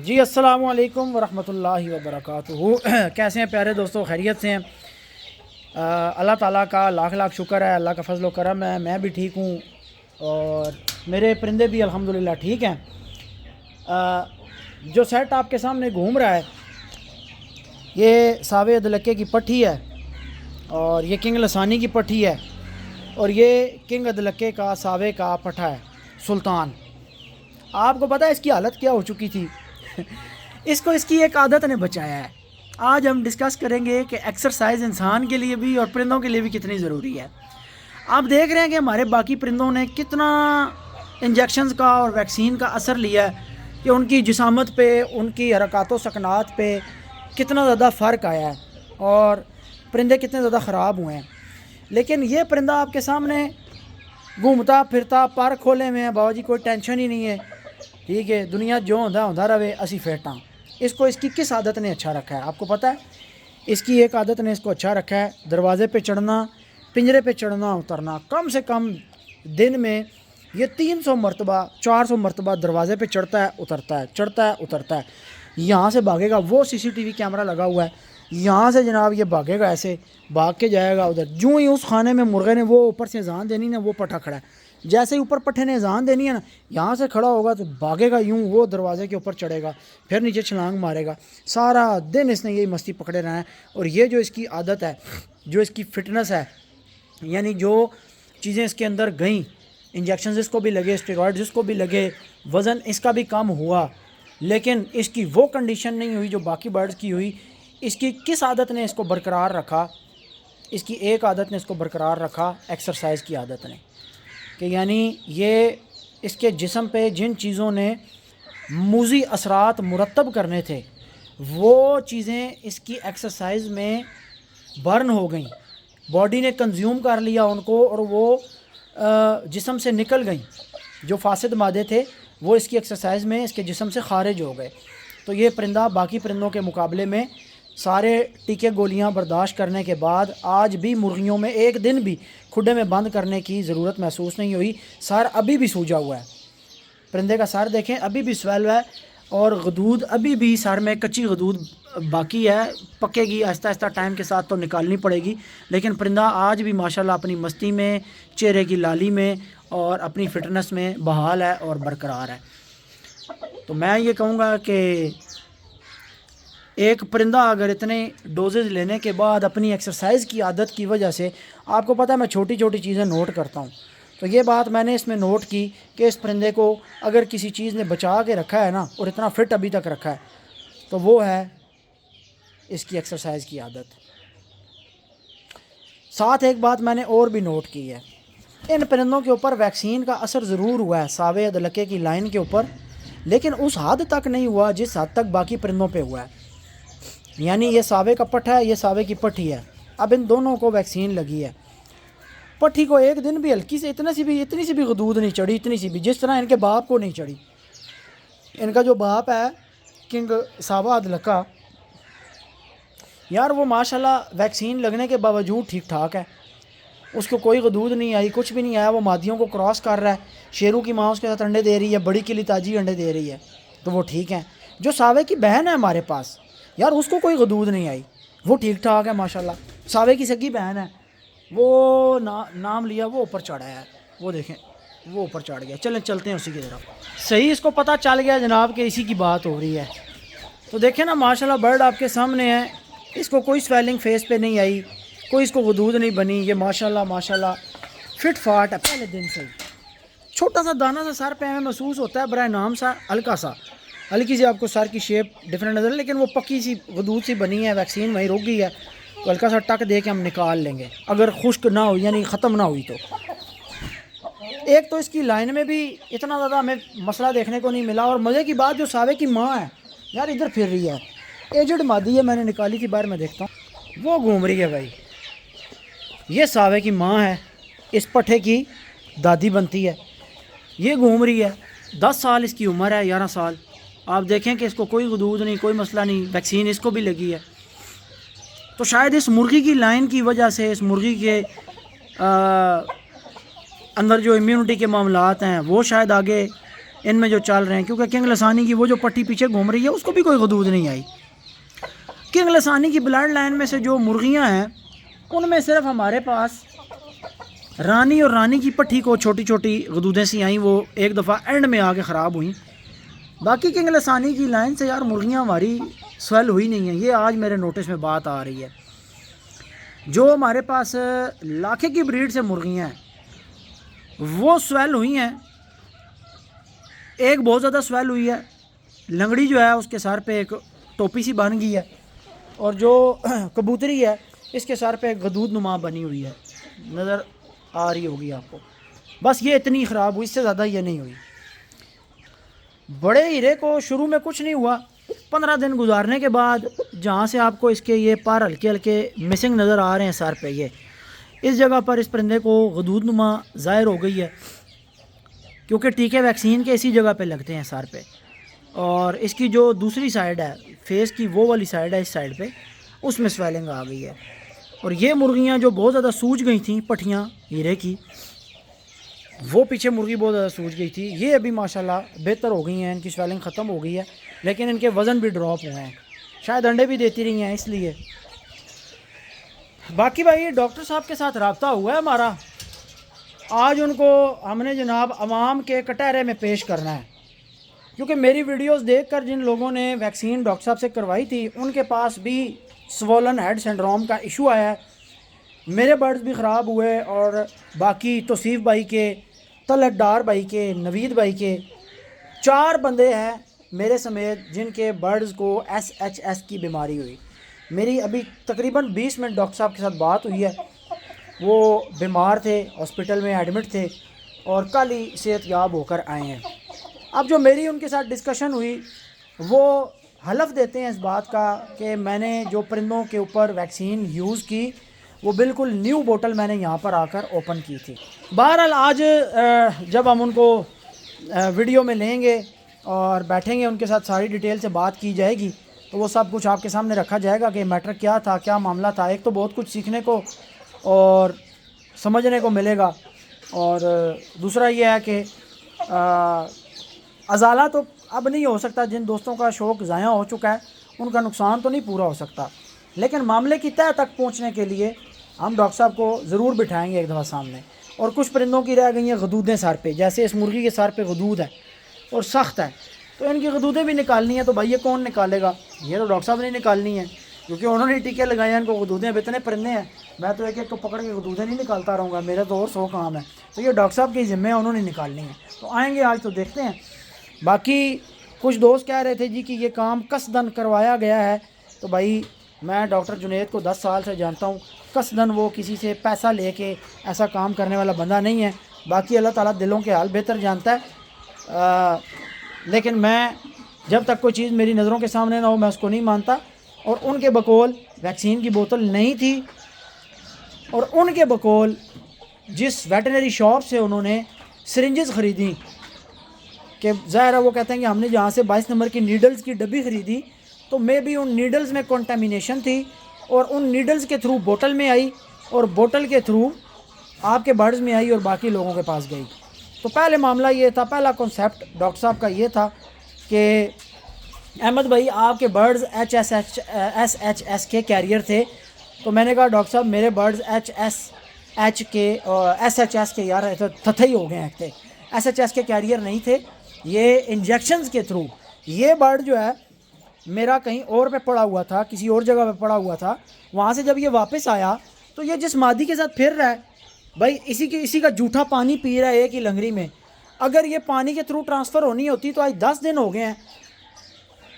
جی السلام علیکم ورحمۃ اللہ وبرکاتہ کیسے ہیں پیارے دوستوں؟ خیریت سے ہیں؟ اللہ تعالیٰ کا لاکھ لاکھ شکر ہے، اللہ کا فضل و کرم ہے، میں بھی ٹھیک ہوں اور میرے پرندے بھی الحمدللہ ٹھیک ہیں۔ جو سیٹ آپ کے سامنے گھوم رہا ہے یہ ساوے ادلکے کی پٹھی ہے اور یہ کنگ لسانی کی پٹھی ہے اور یہ کنگ ادلکے کا ساوے کا پٹھا ہے سلطان۔ آپ کو پتہ ہے اس کی حالت کیا ہو چکی تھی؟ اس کی ایک عادت نے بچایا ہے۔ آج ہم ڈسکس کریں گے کہ ایکسرسائز انسان کے لیے بھی اور پرندوں کے لیے بھی کتنی ضروری ہے۔ آپ دیکھ رہے ہیں کہ ہمارے باقی پرندوں نے کتنا انجیکشنز کا اور ویکسین کا اثر لیا ہے کہ ان کی جسامت پہ، ان کی حرکات و سکنات پہ کتنا زیادہ فرق آیا ہے اور پرندے کتنے زیادہ خراب ہوئے ہیں۔ لیکن یہ پرندہ آپ کے سامنے گھومتا پھرتا پر کھولے میں ہے، بابا جی کوئی ٹینشن ہی نہیں ہے، ٹھیک ہے، دنیا جو ہوندہ رہے اسی فیٹاں۔ اس کو اس کی کس عادت نے اچھا رکھا ہے آپ کو پتہ ہے؟ اس کی ایک عادت نے اس کو اچھا رکھا ہے، دروازے پہ چڑھنا، پنجرے پہ چڑھنا اترنا۔ کم سے کم دن میں یہ 300 مرتبہ 400 مرتبہ دروازے پہ چڑھتا ہے اترتا ہے، چڑھتا ہے اترتا ہے۔ یہاں سے بھاگے گا، وہ CCTV کیمرہ لگا ہوا ہے، یہاں سے جناب یہ بھاگے گا، ایسے بھاگ کے جائے گا ادھر۔ جو ہی اس خانے میں مرغے نے وہ اوپر سے اذان دینی نا، وہ پٹھا کھڑا ہے، جیسے ہی اوپر پٹھے نے اذان دینی ہے نا، یہاں سے کھڑا ہوگا تو بھاگے گا، یوں وہ دروازے کے اوپر چڑھے گا، پھر نیچے چھلانگ مارے گا۔ سارا دن اس نے یہی مستی پکڑے رہنا ہے۔ اور یہ جو اس کی عادت ہے، جو اس کی فٹنس ہے، یعنی جو چیزیں اس کے اندر گئیں، انجیکشنز اس کو بھی لگے، اسٹیرائڈز اس کو بھی لگے، وزن اس کا بھی کم ہوا، لیکن اس کی وہ کنڈیشن نہیں ہوئی جو باقی برڈز کی ہوئی۔ اس کی کس عادت نے اس کو برقرار رکھا؟ اس کی ایک عادت نے اس کو برقرار رکھا، ایکسرسائز کی عادت نے، کہ یعنی یہ اس کے جسم پہ جن چیزوں نے موذی اثرات مرتب کرنے تھے وہ چیزیں اس کی ایکسرسائز میں برن ہو گئیں، باڈی نے کنزیوم کر لیا ان کو اور وہ جسم سے نکل گئیں۔ جو فاسد مادے تھے وہ اس کی ایکسرسائز میں اس کے جسم سے خارج ہو گئے۔ تو یہ پرندہ باقی پرندوں کے مقابلے میں سارے ٹیکے گولیاں برداشت کرنے کے بعد آج بھی مرغیوں میں ایک دن بھی کھڈے میں بند کرنے کی ضرورت محسوس نہیں ہوئی۔ سر ابھی بھی سوجا ہوا ہے، پرندے کا سر دیکھیں ابھی بھی سویل ہے اور غدود ابھی بھی سر میں کچی غدود باقی ہے، پکے گی آہستہ آہستہ ٹائم کے ساتھ تو نکالنی پڑے گی، لیکن پرندہ آج بھی ماشاءاللہ اپنی مستی میں، چہرے کی لالی میں اور اپنی فٹنس میں بحال ہے اور برقرار ہے۔ تو میں یہ کہوں گا کہ ایک پرندہ اگر اتنے ڈوزز لینے کے بعد اپنی ایکسرسائز کی عادت کی وجہ سے، آپ کو پتہ ہے میں چھوٹی چھوٹی چیزیں نوٹ کرتا ہوں، تو یہ بات میں نے اس میں نوٹ کی کہ اس پرندے کو اگر کسی چیز نے بچا کے رکھا ہے نا اور اتنا فٹ ابھی تک رکھا ہے تو وہ ہے اس کی ایکسرسائز کی عادت۔ ساتھ ایک بات میں نے اور بھی نوٹ کی ہے، ان پرندوں کے اوپر ویکسین کا اثر ضرور ہوا ہے ساوے ادلکے کی لائن کے اوپر، لیکن اس حد تک نہیں ہوا جس حد تک باقی پرندوں پہ ہوا ہے۔ یعنی یہ ساوے کا پٹھا ہے، یہ ساوے کی پٹھی ہے، اب ان دونوں کو ویکسین لگی ہے۔ پٹھی کو ایک دن بھی ہلکی سے اتنی سی بھی غدود نہیں چڑھی، اتنی سی بھی، جس طرح ان کے باپ کو نہیں چڑھی۔ ان کا جو باپ ہے کنگ ساوا ادلکا، یار وہ ماشاءاللہ ویکسین لگنے کے باوجود ٹھیک ٹھاک ہے، اس کو کوئی غدود نہیں آئی، کچھ بھی نہیں آیا، وہ مادیوں کو کراس کر رہا ہے، شیروں کی ماں اس کے ساتھ انڈے دے رہی ہے، بڑی کلی تاجی انڈے دے رہی ہے، تو وہ ٹھیک ہیں۔ جو ساوے کی بہن ہے ہمارے پاس، یار اس کو کوئی غدود نہیں آئی، وہ ٹھیک ٹھاک ہے ماشاءاللہ۔ ساوے کی سگی بہن ہے، وہ نام لیا، وہ اوپر چڑھ آیا ہے، وہ دیکھیں وہ اوپر چڑھ گیا۔ چلیں چلتے ہیں اسی کی طرف۔ صحیح اس کو پتہ چل گیا جناب کہ اسی کی بات ہو رہی ہے، تو دیکھیں نا ماشاءاللہ برڈ آپ کے سامنے ہے، اس کو کوئی سویلنگ فیس پہ نہیں آئی، کوئی اس کو غدود نہیں بنی، یہ ماشاءاللہ فٹ فاٹ ہے پہلے دن سے ہی۔ چھوٹا سا دانہ سا سر پہ ہمیں محسوس ہوتا ہے برائے نام سا، ہلکی سی آپ کو سر کی شیپ ڈفرینٹ نظر ہے، لیکن وہ پکی سی غدود سی بنی ہے، ویکسین وہیں رک گئی ہے، تو ہلکا سا ٹک دے کے ہم نکال لیں گے اگر خشک نہ ہو، یعنی ختم نہ ہوئی تو۔ ایک تو اس کی لائن میں بھی اتنا زیادہ ہمیں مسئلہ دیکھنے کو نہیں ملا، اور مزے کی بات جو ساوے کی ماں ہے یار ادھر پھر رہی ہے، ایجڈ مادی ہے، میں نے نکالی تھی باہر، میں دیکھتا ہوں وہ گھوم رہی ہے بھائی۔ یہ ساوے کی ماں ہے، اس پٹھے کی دادی بنتی ہے، یہ گھوم رہی ہے، 10 سال اس کی عمر ہے، 11 سال۔ آپ دیکھیں کہ اس کو کوئی غدود نہیں، کوئی مسئلہ نہیں، ویکسین اس کو بھی لگی ہے۔ تو شاید اس مرغی کی لائن کی وجہ سے، اس مرغی کے اندر جو امیونٹی کے معاملات ہیں وہ شاید آگے ان میں جو چل رہے ہیں، کیونکہ کنگ لسانی کی وہ جو پٹی پیچھے گھوم رہی ہے اس کو بھی کوئی غدود نہیں آئی۔ کنگ لسانی کی بلڈ لائن میں سے جو مرغیاں ہیں ان میں صرف ہمارے پاس رانی اور رانی کی پٹھی کو چھوٹی چھوٹی غدودیں سی آئیں، وہ ایک دفعہ اینڈ میں آ کے خراب ہوئیں۔ باقی کنگ لسانی کی لائن سے یار مرغیاں ہماری سویل ہوئی نہیں ہیں، یہ آج میرے نوٹس میں بات آ رہی ہے۔ جو ہمارے پاس لاکھے کی بریڈ سے مرغیاں ہیں وہ سویل ہوئی ہیں، ایک بہت زیادہ سویل ہوئی ہے، لنگڑی جو ہے اس کے سر پہ ایک ٹوپی سی بن گئی ہے، اور جو کبوتری ہے اس کے سر پہ ایک غدود نما بنی ہوئی ہے، نظر آ رہی ہوگی آپ کو۔ بس یہ اتنی خراب ہوئی، اس سے زیادہ یہ نہیں ہوئی۔ بڑے ہیرے کو شروع میں کچھ نہیں ہوا، 15 دن گزارنے کے بعد جہاں سے آپ کو اس کے یہ پر ہلکے ہلکے مسنگ نظر آ رہے ہیں سر پہ، یہ اس جگہ پر اس پرندے کو غدود نما ظاہر ہو گئی ہے، کیونکہ ٹیکے ویکسین کے اسی جگہ پہ لگتے ہیں سر پہ، اور اس کی جو دوسری سائڈ ہے فیس کی، وہ والی سائڈ ہے اس سائڈ پہ، اس میں سویلنگ آ گئی ہے۔ اور یہ مرغیاں جو بہت زیادہ سوج گئی تھیں پٹھیاں ہیرے کی، وہ پیچھے مرغی بہت زیادہ سوج گئی تھی، یہ ابھی ماشاءاللہ بہتر ہو گئی ہیں، ان کی سویلنگ ختم ہو گئی ہے، لیکن ان کے وزن بھی ڈراپ ہوئے ہیں، شاید انڈے بھی دیتی رہی ہیں اس لیے۔ باقی بھائی ڈاکٹر صاحب کے ساتھ رابطہ ہوا ہے ہمارا، آج ان کو ہم نے جناب عوام کے کٹہرے میں پیش کرنا ہے، کیونکہ میری ویڈیوز دیکھ کر جن لوگوں نے ویکسین ڈاکٹر صاحب سے کروائی تھی ان کے پاس بھی سوولن ہیڈ سنڈروم کا ایشو آیا ہے، میرے برڈز بھی خراب ہوئے، اور باقی توصیف بھائی کے، طلعت ڈار بھائی کے، نوید بھائی کے، 4 بندے ہیں میرے سمیت جن کے برڈز کو SHS کی بیماری ہوئی۔ میری ابھی تقریباً 20 منٹ ڈاکٹر صاحب کے ساتھ بات ہوئی ہے، وہ بیمار تھے، ہاسپٹل میں ایڈمٹ تھے، اور کل ہی صحت یاب ہو کر آئے ہیں۔ اب جو میری ان کے ساتھ ڈسکشن ہوئی، وہ حلف دیتے ہیں اس بات کا کہ میں نے جو پرندوں کے اوپر ویکسین یوز کی وہ بالکل نیو بوٹل میں نے یہاں پر آ کر اوپن کی تھی۔ بہرحال آج جب ہم ان کو ویڈیو میں لیں گے اور بیٹھیں گے، ان کے ساتھ ساری ڈیٹیل سے بات کی جائے گی، تو وہ سب کچھ آپ کے سامنے رکھا جائے گا کہ میٹر کیا تھا، کیا معاملہ تھا۔ ایک تو بہت کچھ سیکھنے کو اور سمجھنے کو ملے گا، اور دوسرا یہ ہے کہ ازالہ تو اب نہیں ہو سکتا، جن دوستوں کا شوق ضائع ہو چکا ہے ان کا نقصان تو نہیں پورا ہو سکتا، لیکن معاملے کی تہہ تک پہنچنے کے لیے ہم ڈاکٹر صاحب کو ضرور بٹھائیں گے ایک دفعہ سامنے۔ اور کچھ پرندوں کی رہ گئی ہیں غدودیں سر پہ، جیسے اس مرغی کے سر پہ غدود ہے اور سخت ہے، تو ان کی غدودیں بھی نکالنی ہیں، تو بھائی یہ کون نکالے گا؟ یہ تو ڈاکٹر صاحب نے نکالنی ہے، کیونکہ انہوں نے ٹیکے لگائے ہیں، ان کو غدودیں، اب اتنے پرندے ہیں، میں تو ایک ایک کو پکڑ کے غدودیں نہیں نکالتا رہوں گا، میرا تو اور 100 کام ہے، تو یہ ڈاکٹر صاحب کی ذمہ ہے، انہوں نے نکالنی ہے، تو آئیں گے آج تو دیکھتے ہیں۔ باقی کچھ دوست کہہ رہے تھے جی کہ یہ کام قصدن کروایا گیا ہے، تو بھائی میں ڈاکٹر جنید کو 10 سال سے جانتا ہوں، قصدن وہ کسی سے پیسہ لے کے ایسا کام کرنے والا بندہ نہیں ہے، باقی اللہ تعالیٰ دلوں کے حال بہتر جانتا ہے، لیکن میں جب تک کوئی چیز میری نظروں کے سامنے نہ ہو میں اس کو نہیں مانتا۔ اور ان کے بقول ویکسین کی بوتل نہیں تھی، اور ان کے بقول جس ویٹرنری شاپ سے انہوں نے سرنجز خریدی، کہ ظاہر ہے وہ کہتے ہیں کہ ہم نے جہاں سے 22 نمبر کی نیڈلز کی ڈبی خریدی، تو میں بھی ان نیڈلز میں کنٹامینیشن تھی، اور ان نیڈلز کے تھرو بوٹل میں آئی، اور بوٹل کے تھرو آپ کے برڈز میں آئی اور باقی لوگوں کے پاس گئی۔ تو پہلے معاملہ یہ تھا، پہلا کنسیپٹ ڈاکٹر صاحب کا یہ تھا کہ احمد بھائی آپ کے برڈز SHS کے کیریئر تھے، تو میں نے کہا ڈاکٹر صاحب میرے برڈز SHS کے یار تھتھے ہی ہو گئے ہیں، SHS کے کیریئر نہیں تھے، یہ انجیکشنز کے تھرو، یہ برڈ جو ہے میرا کہیں اور پہ پڑا ہوا تھا، کسی اور جگہ پہ پڑا ہوا تھا، وہاں سے جب یہ واپس آیا تو یہ جس مادی کے ساتھ پھر رہا ہے بھائی، اسی کا جھوٹا پانی پی رہا ہے ایک ہی لنگری میں، اگر یہ پانی کے تھرو ٹرانسفر ہونی ہوتی تو آج 10 دن ہو گئے ہیں،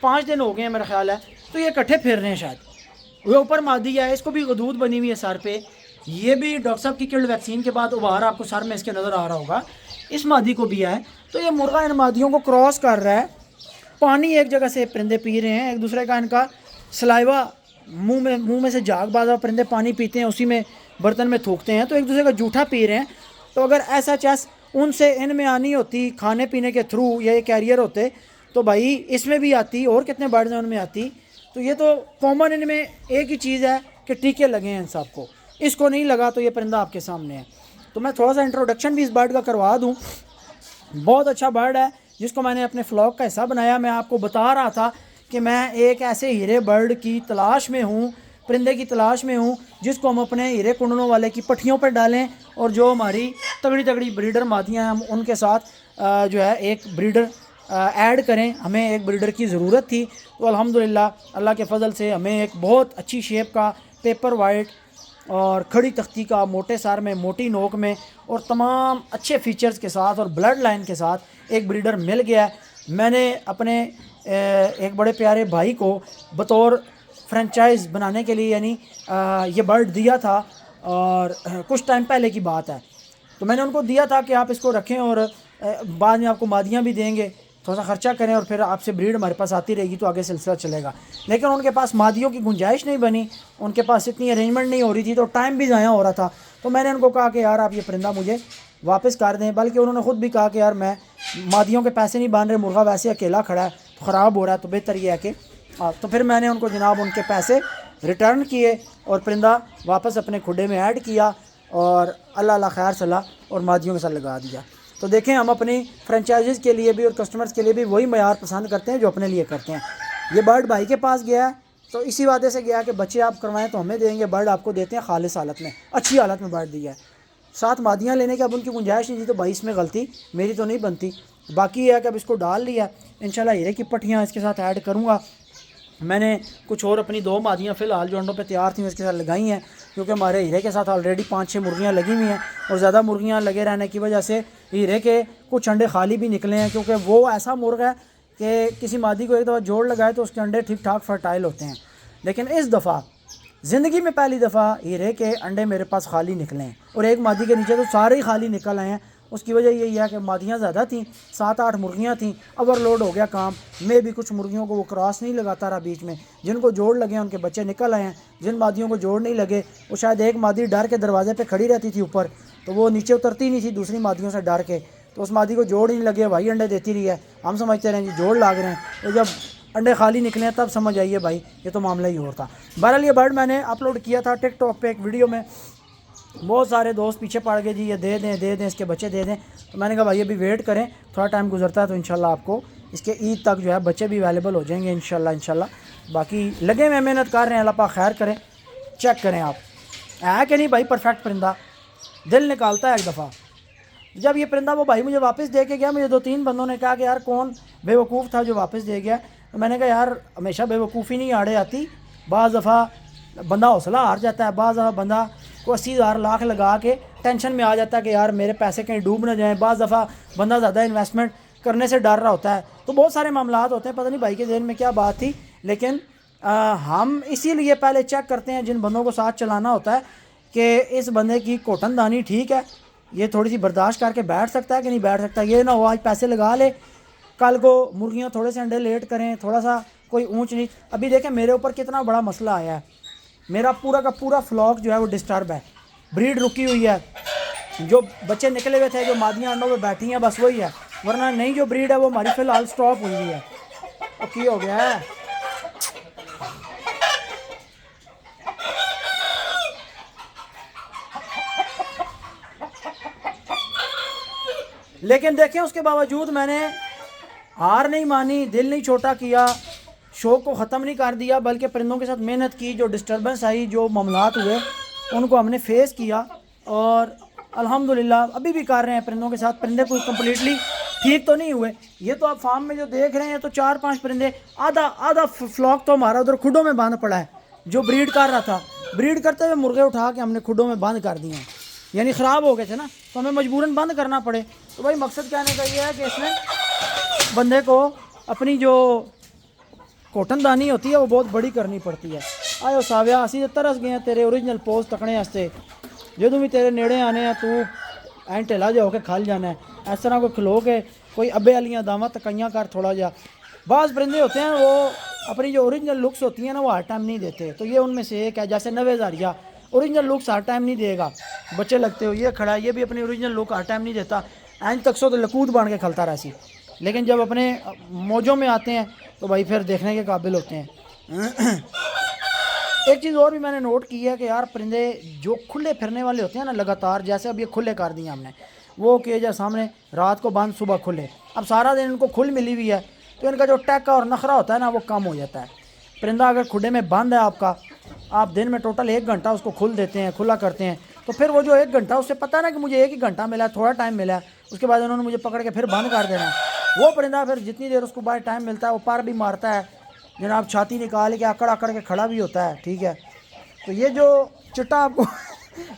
5 دن ہو گئے ہیں میرا خیال ہے، تو یہ اکٹھے پھر رہے ہیں شاید۔ وہ اوپر مادی ہے، اس کو بھی غدود بنی ہوئی ہے سر پہ، یہ بھی ڈاکٹر صاحب کی کلڈ ویکسین کے بعد ابھار آپ کو سر میں اس کے نظر آ رہا ہوگا، اس مادی کو بھی ہے، تو یہ مرغہ ان مادیوں کو کراس کر رہا ہے، پانی ایک جگہ سے پرندے پی رہے ہیں، ایک دوسرے کا ان کا سلائیوا منہ میں سے جھاگ باز پرندے پانی پیتے ہیں، اسی میں برتن میں تھوکتے ہیں، تو ایک دوسرے کا جھوٹا پی رہے ہیں، تو اگر SHS ان سے ان میں آنی ہوتی کھانے پینے کے تھرو یا یہ کیریئر ہوتے تو بھائی اس میں بھی آتی، اور کتنے برڈز ہیں ان میں آتی، تو یہ تو کامن ان میں ایک ہی چیز ہے کہ ٹیکے لگے ہیں ان سب کو، اس کو نہیں لگا تو یہ پرندہ آپ کے سامنے ہے۔ تو میں تھوڑا سا انٹروڈکشن بھی اس برڈ کا کروا دوں، بہت اچھا برڈ ہے، جس کو میں نے اپنے فلاگ کا حصہ بنایا، میں آپ کو بتا رہا تھا کہ میں ایک ایسے ہیرے برڈ کی تلاش میں ہوں، پرندے کی تلاش میں ہوں جس کو ہم اپنے ہیرے کنڈلوں والے کی پٹھیوں پہ ڈالیں، اور جو ہماری تگڑی تگڑی بریڈر مادیاں ہیں ہم ان کے ساتھ جو ہے ایک بریڈر ایڈ کریں۔ ہمیں ایک بریڈر کی ضرورت تھی، تو الحمدللہ اللہ کے فضل سے ہمیں ایک بہت اچھی شیپ کا پیپر وائٹ اور کھڑی تختی کا موٹے سار میں موٹی نوک میں اور تمام اچھے فیچرز کے ساتھ اور بلڈ لائن کے ساتھ ایک بریڈر مل گیا ہے۔ میں نے اپنے ایک بڑے پیارے بھائی کو بطور فرنچائز بنانے کے لیے یعنی یہ برڈ دیا تھا، اور کچھ ٹائم پہلے کی بات ہے، تو میں نے ان کو دیا تھا کہ آپ اس کو رکھیں اور بعد میں آپ کو مادیاں بھی دیں گے، تھوڑا سا خرچہ کریں اور پھر آپ سے بریڈ ہمارے پاس آتی رہے گی تو آگے سلسلہ چلے گا۔ لیکن ان کے پاس مادیوں کی گنجائش نہیں بنی، ان کے پاس اتنی ارینجمنٹ نہیں ہو رہی تھی، تو ٹائم بھی ضائع ہو رہا تھا۔ تو میں نے ان کو کہا کہ یار آپ یہ پرندہ مجھے واپس کر دیں، بلکہ انہوں نے خود بھی کہا کہ یار میں مادیوں کے پیسے نہیں باندھ رہے، مرغہ ویسے اکیلا کھڑا ہے تو خراب ہو رہا ہے، تو بہتر یہ ہے کہ تو پھر میں نے ان کو جناب ان کے پیسے ریٹرن کیے اور پرندہ واپس اپنے کھڈے میں ایڈ کیا، اور اللہ اللہ خیر صلاح اور مادیوں کے ساتھ لگا دیا۔ تو دیکھیں ہم اپنی فرنچائزز کے لیے بھی اور کسٹمرز کے لیے بھی وہی معیار پسند کرتے ہیں جو اپنے لیے کرتے ہیں۔ یہ برڈ بھائی کے پاس گیا ہے تو اسی وعدے سے گیا کہ بچے آپ کروائیں تو ہمیں دیں گے، برڈ آپ کو دیتے ہیں خالص حالت میں، اچھی حالت میں برڈ دیا ہے۔ ساتھ مادیاں لینے کی اب ان کی گنجائش نہیں تھی، تو بھائی اس میں غلطی میری تو نہیں بنتی۔ باقی یہ ہے کہ اب اس کو ڈال لیا، انشاءاللہ ہیرے کی پٹھیاں اس کے ساتھ ایڈ کروں گا۔ میں نے کچھ اور اپنی 2 مادیاں فی الحال جو انڈوں پہ تیار تھیں اس کے ساتھ لگائی ہیں، کیونکہ ہمارے ہیرے کے ساتھ آلریڈی 5-6 مرغیاں لگی ہوئی ہیں، اور زیادہ مرغیاں لگے رہنے کی وجہ سے ہیرے کے کچھ انڈے خالی بھی نکلے ہیں، کیونکہ وہ ایسا مرغ ہے کہ کسی مادی کو ایک دفعہ جوڑ لگائے تو اس کے انڈے ٹھیک ٹھاک فرٹائل ہوتے ہیں۔ لیکن اس دفعہ زندگی میں پہلی دفعہ ہیرے کے انڈے میرے پاس خالی نکلے ہیں، اور ایک مادی کے نیچے تو سارے ہی خالی نکل آئے ہیں۔ اس کی وجہ یہی ہے کہ مادیاں زیادہ تھیں، 7-8 مرغیاں تھیں، اوور لوڈ ہو گیا کام میں بھی، کچھ مرغیوں کو وہ کراس نہیں لگاتا رہا بیچ میں، جن کو جوڑ لگے ہیں ان کے بچے نکل آئے ہیں، جن مادیوں کو جوڑ نہیں لگے وہ شاید ایک مادی ڈر کے دروازے پہ کھڑی رہتی تھی اوپر، تو وہ نیچے اترتی نہیں تھی دوسری مادیوں سے ڈر کے، تو اس مادی کو جوڑ نہیں لگے، بھائی انڈے دیتی رہی ہے، ہم سمجھتے رہے جی جوڑ لاگ رہے ہیں، تو جب انڈے خالی نکلے ہیں تب سمجھ آئیے بھائی یہ تو معاملہ ہی اور تھا۔ بہرحال یہ برڈ میں نے اپلوڈ کیا تھا ٹک ٹاک پہ ایک ویڈیو میں، بہت سارے دوست پیچھے پڑ گئے جی یہ دے دیں اس کے بچے دے دیں، تو میں نے کہا بھائی ابھی ویٹ کریں، تھوڑا ٹائم گزرتا ہے تو انشاءاللہ آپ کو اس کے عید تک جو ہے بچے بھی اویلیبل ہو جائیں گے انشاءاللہ۔ باقی لگے ہوئے محنت کر رہے ہیں، اللہ پاک خیر کریں۔ چیک کریں آپ ہے کہ نہیں بھائی، پرفیکٹ پرندہ دل نکالتا ہے ایک دفعہ۔ جب یہ پرندہ وہ بھائی مجھے واپس دے کے گیا، مجھے 2-3 بندوں نے کہا کہ یار کون بے وقوف تھا جو واپس دے گیا، تو میں نے کہا یار ہمیشہ بے وقوفی نہیں آڑے آتی، بعض دفعہ بندہ حوصلہ ہار جاتا ہے، بعض دفعہ بندہ کو 80,000 لاکھ لگا کے ٹینشن میں آ جاتا ہے کہ یار میرے پیسے کہیں ڈوب نہ جائیں، بعض دفعہ بندہ زیادہ انویسٹمنٹ کرنے سے ڈر رہا ہوتا ہے، تو بہت سارے معاملات ہوتے ہیں، پتہ نہیں بھائی کے ذہن میں کیا بات تھی، لیکن ہم اسی لیے پہلے چیک کرتے ہیں جن بندوں کو ساتھ چلانا ہوتا ہے کہ اس بندے کی کوٹن دانی ٹھیک ہے، یہ تھوڑی سی برداشت کر کے بیٹھ سکتا ہے کہ نہیں بیٹھ سکتا، یہ نہ ہو آج پیسے لگا لے کل کو مرغیاں تھوڑے سے انڈے لیٹ کریں، تھوڑا سا کوئی اونچ نیچ۔ ابھی دیکھیں میرے اوپر کتنا بڑا مسئلہ آیا ہے، میرا پورا کا پورا فلاک جو ہے وہ ڈسٹرب ہے، بریڈ رکی ہوئی ہے، جو بچے نکلے ہوئے تھے جو مادیاں انڈوں پہ بیٹھی ہیں بس وہی ہے، ورنہ نئی جو بریڈ ہے وہ ہماری فی الحال سٹاپ ہوئی ہوئی ہے۔ اور کی ہو گیا ہے لیکن دیکھیں اس کے باوجود میں نے ہار نہیں مانی، دل نہیں چھوٹا کیا، شوق کو ختم نہیں کر دیا، بلکہ پرندوں کے ساتھ محنت کی، جو ڈسٹربنس آئی جو معاملات ہوئے ان کو ہم نے فیس کیا، اور الحمدللہ ابھی بھی کر رہے ہیں پرندوں کے ساتھ۔ پرندے کوئی کمپلیٹلی ٹھیک تو نہیں ہوئے، یہ تو آپ فارم میں جو دیکھ رہے ہیں تو 4-5 پرندے، آدھا فلاک تو ہمارا ادھر کھڈوں میں باندھ پڑا ہے، جو بریڈ کر رہا تھا، بریڈ کرتے ہوئے مرغے اٹھا کے ہم نے کھڈوں میں بند کر دیے ہیں، یعنی خراب ہو گئے تھے نا، تو ہمیں مجبوراً بند کرنا پڑے۔ تو بھائی مقصد کہنے کا یہ ہے کہ اس میں بندے کو اپنی جو کوٹن دانی ہوتی ہے وہ بہت بڑی کرنی پڑتی ہے۔ آئے ساویا اسی ترس گئے ہیں تیرے اوریجنل پوسٹ تکنے واسطے، جدوں بھی تیرے نیڑے آنے ہیں تو این ٹھیلا جا ہو کے کھل جانا ہے، اس طرح کوئی کھلو کے کوئی ابے والیاں دعوت تکیاں کر تھوڑا جا۔ بعض پرندے ہوتے ہیں وہ اپنی جو اوریجنل لکس ہوتی ہیں نا وہ ہر ٹائم نہیں دیتے، تو یہ ان میں سے ایک ہے، جیسے 90,000 اوریجنل لکس ہر ٹائم نہیں دے گا، بچے لگتے ہو یہ کھڑا ہے، یہ بھی اپنی اوریجنل لک ہر ٹائم نہیں دیتا، این تک سو تو لکود بان کے کھلتا رہسی، لیکن جب اپنے موجوں میں آتے ہیں تو بھائی پھر دیکھنے کے قابل ہوتے ہیں۔ ایک چیز اور بھی میں نے نوٹ کی ہے کہ یار پرندے جو کھلے پھرنے والے ہوتے ہیں نا لگاتار، جیسے اب یہ کھلے کر دیے ہم نے، وہ کہ جا سامنے رات کو بند صبح کھلے، اب سارا دن ان کو کھل ملی ہوئی ہے تو ان کا جو ٹیکا اور نخرا ہوتا ہے نا وہ کم ہو جاتا ہے. پرندہ اگر کھڈے میں بند ہے آپ کا، آپ دن میں ٹوٹل 1 گھنٹہ اس کو کھل دیتے ہیں، کھلا کرتے ہیں، تو پھر وہ جو 1 گھنٹہ اس سے پتہ نا کہ مجھے 1 ہی گھنٹہ ملا ہے، تھوڑا ٹائم ملا ہے، اس کے بعد انہوں نے مجھے پکڑ کے پھر بند کر دینا ہے. وہ پرندہ پھر جتنی دیر اس کو بعد ٹائم ملتا ہے وہ پر بھی مارتا ہے جناب، چھاتی نکال کے اکڑ اکڑ کے کھڑا بھی ہوتا ہے. ٹھیک ہے، تو یہ جو چٹا آپ کو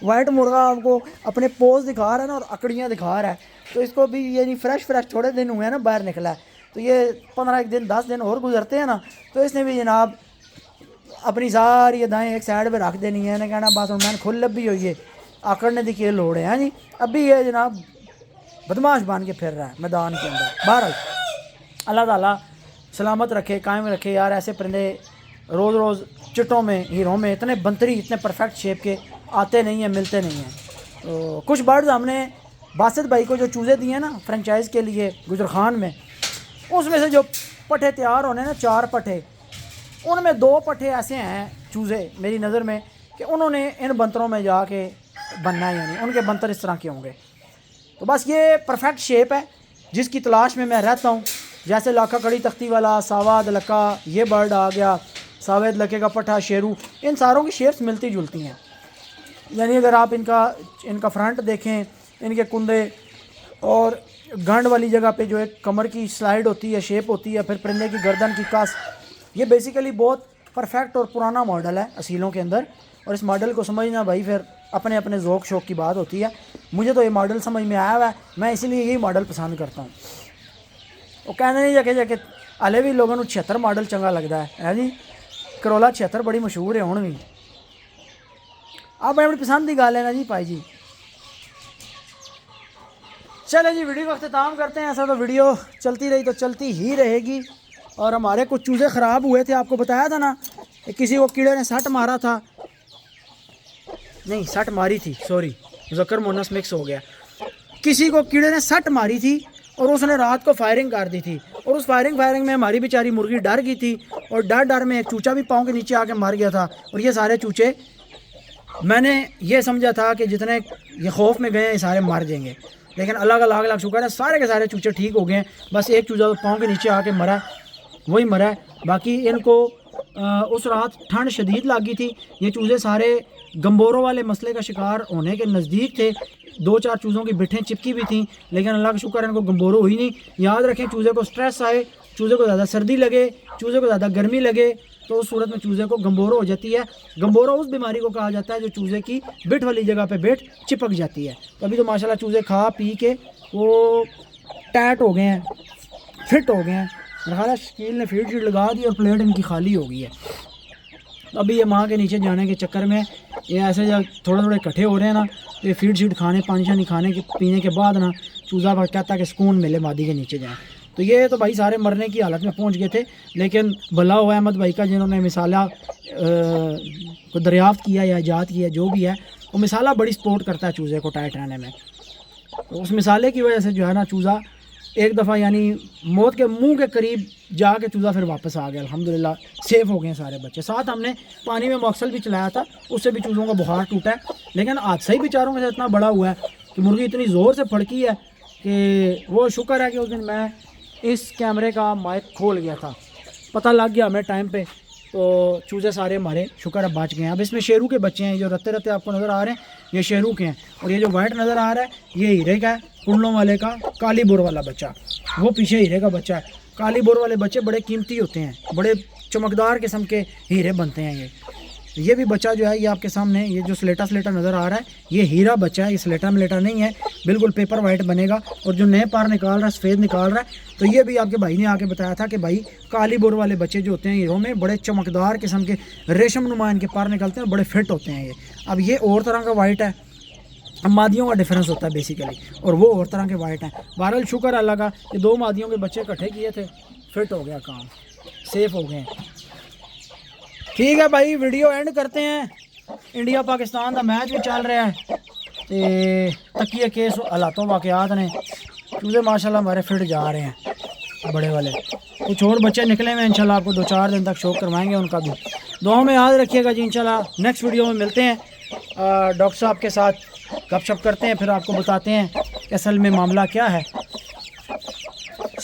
وائٹ مرغا آپ کو اپنے پوز دکھا رہا ہے نا اور اکڑیاں دکھا رہا ہے، تو اس کو بھی یعنی فریش تھوڑے دن ہوئے ہیں نا باہر نکلا ہے، تو یہ 15 دن 10 دن اور گزرتے ہیں نا تو اس نے بھی جناب اپنی ساری دائیں ایک سائڈ پہ رکھ دینی ہے، کہنا بس میں کھل لبھی ہوئی ہے، آکڑنے کی کیا لوڑ ہے. ہاں جی، ابھی یہ جناب بدماش بان کے پھر رہا ہے میدان کے اندر. بہرحال اللہ تعالیٰ سلامت رکھے، قائم رکھے یار. ایسے پرندے روز روز چٹوں میں، ہیروں میں اتنے بنتری، اتنے پرفیکٹ شیپ کے آتے نہیں ہیں، ملتے نہیں ہیں. تو کچھ برڈز ہم نے باسط بھائی کو جو چوزے دیے ہیں نا فرنچائز کے لیے گجر خان میں، اس میں سے جو پٹھے تیار ہونے نا 4 پٹھے، ان میں 2 پٹھے ایسے ہیں چوزے میری نظر میں کہ انہوں نے ان بنتروں میں جا کے بننا ہے، یعنی ان کے بنتر اس طرح کے ہوں گے. تو بس یہ پرفیکٹ شیپ ہے جس کی تلاش میں رہتا ہوں. جیسے لاکھا کڑی تختی والا، ساوا ادلکا، یہ برڈ آ گیا، ساوے ادلکے کا پٹھا، شیرو، ان ساروں کی شیپس ملتی جلتی ہیں. یعنی اگر آپ ان کا فرنٹ دیکھیں، ان کے کندے اور گانڈ والی جگہ پہ جو ایک کمر کی سلائڈ ہوتی ہے، شیپ ہوتی ہے، پھر پرندے کی گردن کی کاس، یہ بیسیکلی بہت پرفیکٹ اور پرانا ماڈل ہے اصیلوں کے اندر. اور اس ماڈل کو سمجھنا بھائی پھر اپنے اپنے ذوق شوق کی بات ہوتی ہے. مجھے تو یہ ماڈل سمجھ میں آیا ہوا ہے، میں اسی لیے یہی ماڈل پسند کرتا ہوں. وہ کہنے نہیں جا کے ہلے بھی لوگوں کو 76 ماڈل چنگا لگتا ہے جی. کرولا 76 بڑی مشہور ہے ہوں بھی. آپ اپنی پسند کی گل ہے نا جی پائی جی. چلے جی ویڈیو کو اختتام کرتے ہیں. ایسا تو ویڈیو چلتی رہی تو چلتی ہی رہے گی. اور ہمارے کچھ چوزے خراب ہوئے تھے، آپ کو بتایا تھا نا کہ کسی کو کیڑے نے سٹ مارا تھا، نہیں سٹ ماری تھی، سوری مذکر مونس مکس ہو گیا. کسی کو کیڑے نے سٹ ماری تھی اور اس نے رات کو فائرنگ کر دی تھی، اور اس فائرنگ میں ہماری بیچاری مرغی ڈر گئی تھی، اور ڈر میں ایک چوچا بھی پاؤں کے نیچے آ کے مر گیا تھا. اور یہ سارے چوچے میں نے یہ سمجھا تھا کہ جتنے یہ خوف میں گئے ہیں یہ سارے مر جائیں گے، لیکن اللہ شکر ہے سارے کے سارے چوچے ٹھیک ہو گئے ہیں. بس ایک چوچا پاؤں کے نیچے آ کے مرا، وہی مرا ہے. باقی ان کو اس رات ٹھنڈ شدید لگی تھی. یہ چوزے سارے گمبوروں والے مسئلے کا شکار ہونے کے نزدیک تھے. 2-4 چوزوں کی بٹھیں چپکی بھی تھیں، لیکن اللہ کا شکر ہے ان کو گمبورو ہوئی نہیں. یاد رکھیں چوزے کو سٹریس آئے، چوزے کو زیادہ سردی لگے، چوزے کو زیادہ گرمی لگے تو اس صورت میں چوزے کو گمبورو ہو جاتی ہے. گمبورو اس بیماری کو کہا جاتا ہے جو چوزے کی بٹ والی جگہ پہ بٹ چپک جاتی ہے. تو ابھی تو ماشاءاللہ چوزے کھا پی کے وہ ٹائٹ ہو گئے ہیں، فٹ ہو گئے ہیں. میرا خیال ہے شکیل نے فیڈ شیٹ لگا دی اور پلیٹ ان کی خالی ہو گئی ہے. ابھی یہ ماں کے نیچے جانے کے چکر میں یہ ایسے جب تھوڑے اکٹھے ہو رہے ہیں نا، تو یہ فیڈ شیٹ کھانے، پانی شانی کھانے کے پینے کے بعد نا چوزا کہتا ہے کہ سکون ملے مادی کے نیچے جائیں. تو یہ تو بھائی سارے مرنے کی حالت میں پہنچ گئے تھے، لیکن بھلا ہوا احمد بھائی کا جنہوں نے مسالہ کو دریافت کیا یا ایجاد کیا جو بھی ہے، وہ مسالہ بڑی سپورٹ کرتا ہے چوزے کو ٹائٹ رہنے میں. تو اس مسالے کی وجہ سے جو ہے نا چوزا ایک دفعہ یعنی موت کے منہ کے قریب جا کے چوزا پھر واپس آ گیا. الحمدللہ سیف ہو گئے ہیں سارے بچے. ساتھ ہم نے پانی میں موکسل بھی چلایا تھا، اس سے بھی چوزوں کا بخار ٹوٹا ہے. لیکن حادثہ ہی بیچاروں میں سے اتنا بڑا ہوا ہے کہ مرغی اتنی زور سے پھڑکی ہے کہ وہ شکر ہے کہ اس دن میں اس کیمرے کا مائک کھول گیا تھا، پتہ لگ گیا ہمیں ٹائم پہ، تو چوزے سارے ہمارے شکر ہے بچ گئے ہیں. اب اس میں شیرو کے بچے ہیں جو رتے آپ کو نظر آ رہے ہیں، یہ شیرو کے ہیں. اور یہ جو وائٹ نظر آ رہا ہے یہ ہیرے کا ہے، کنڈلوں والے کا کالی بور والا بچہ، وہ پیچھے ہیرے کا بچہ ہے. کالی بور والے بچے بڑے قیمتی ہوتے ہیں، بڑے چمکدار قسم کے ہیرے بنتے ہیں. یہ بھی بچہ جو ہے یہ آپ کے سامنے، یہ جو سلیٹا نظر آ رہا ہے یہ ہیرا بچہ ہے، یہ سلیٹا ملیٹا نہیں ہے، بالکل پیپر وائٹ بنے گا. اور جو نئے پار نکال رہا ہے، سفید نکال رہا ہے، تو یہ بھی آپ کے بھائی نے آ کے بتایا تھا کہ بھائی کالی بور والے بچے جو ہوتے ہیں ہیروں میں بڑے چمکدار قسم کے ریشم نما ان کے پار نکلتے ہیں، بڑے فٹ ہوتے ہیں. اب یہ اور طرح کا وائٹ ہے، مادیوں کا ڈیفرنس ہوتا ہے بیسیکلی، اور وہ اور طرح کے وائٹ ہیں. بہرحال شکر اللہ کا کہ 2 مادیوں کے بچے اکٹھے کیے تھے، فٹ ہو گیا کام، سیف ہو گئے ہیں. ٹھیک ہے بھائی ویڈیو اینڈ کرتے ہیں. انڈیا پاکستان کا میچ بھی چل رہا ہے تو تکیے کیس حالاتوں واقعات نے چوزے ماشاءاللہ ہمارے فٹ جا رہے ہیں بڑے والے. کچھ اور بچے نکلے ہوئے ہیں، انشاءاللہ آپ کو 2-4 دن تک شو کروائیں گے ان کا بھی. دعاؤں میں یاد رکھیے گا جی. انشاءاللہ نیکسٹ ویڈیو میں ملتے ہیں، ڈاکٹر صاحب کے ساتھ گپ شپ کرتے ہیں، پھر آپ کو بتاتے ہیں کہ اصل میں معاملہ کیا ہے.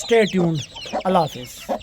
Stay tuned. اللہ حافظ.